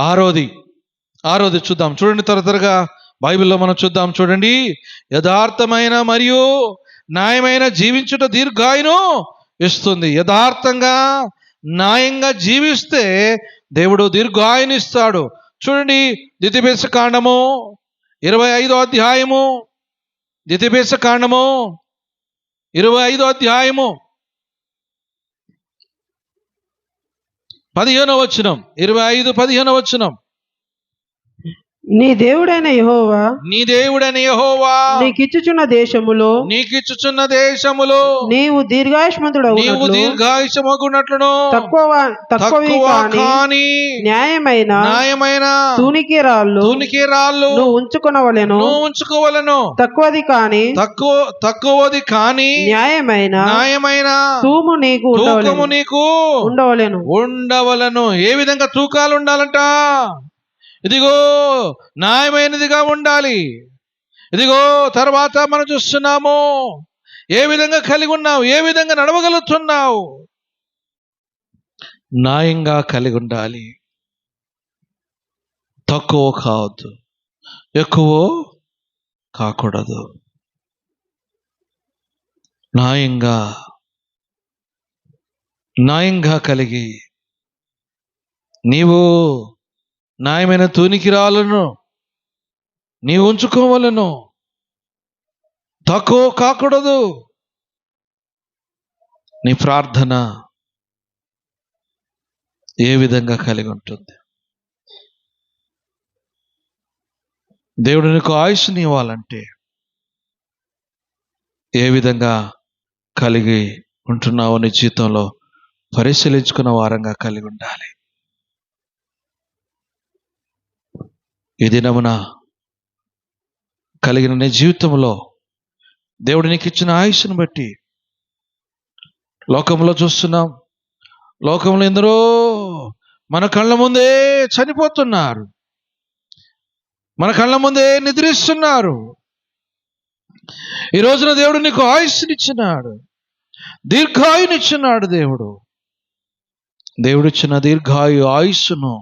ఆరోది చూద్దాం చూడండి, త్వరగా బైబిల్లో మనం చూద్దాం. చూడండి, యథార్థమైన మరియు న్యాయమైన జీవించుట దీర్ఘాయును ఇస్తుంది. యథార్థంగా న్యాయంగా జీవిస్తే దేవుడు దీర్ఘాయుని ఇస్తాడు. చూడండి, ద్వితీయోపదేశ కాండము 25వ అధ్యాయము, ద్వితీయోపదేశ కాండము 25వ అధ్యాయము 15వ వచనం, 25:15 వచనం. నీ దేవుడైన యెహోవా నీకిచ్చుచున్న దేశములో నీవు దీర్ఘాయుష్మగునట్లును తక్కువ కాని న్యాయమైన తూనికి రాళ్ళు నువ్వు ఉంచుకొనవలెను. తక్కువది కాని న్యాయమైన తూము నీకు ఉండవలెను. ఏ విధంగా తూకాలు ఉండాలంట? ఇదిగో న్యాయమైనదిగా ఉండాలి. ఇదిగో తర్వాత మనం చూస్తున్నాము, ఏ విధంగా కలిగి ఉన్నావు, ఏ విధంగా నడవగలుగుతున్నావు. న్యాయంగా కలిగి ఉండాలి. తక్కువ కావద్దు, ఎక్కువ కాకూడదు. న్యాయంగా కలిగి నీవు న్యాయమైన తూనికిరాలను నీవు ఉంచుకోవాలను. తక్కువ కాకూడదు. నీ ప్రార్థన ఏ విధంగా కలిగి ఉంటుంది? దేవుడు నీకు ఆయుష్ని ఇవ్వాలంటే ఏ విధంగా కలిగి ఉంటున్నావు? నీ జీవితంలో పరిశీలించుకున్న వారంగా కలిగి ఉండాలి. ఈ దినమున కలిగిన నీ జీవితంలో దేవుడు నీకు ఇచ్చిన ఆయుష్ను బట్టి లోకంలో చూస్తున్నాం. లోకంలో ఎందరో మన కళ్ళ ముందే చనిపోతున్నారు, మన కళ్ళ ముందే నిద్రిస్తున్నారు. ఈ రోజున దేవుడు నీకు ఆయుష్నిచ్చినాడు, దీర్ఘాయునిచ్చినాడు. దేవుడిచ్చిన ఆయుష్ను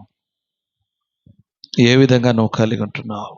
ఏ విధంగా నువ్వు కలిగి ఉంటున్నావు?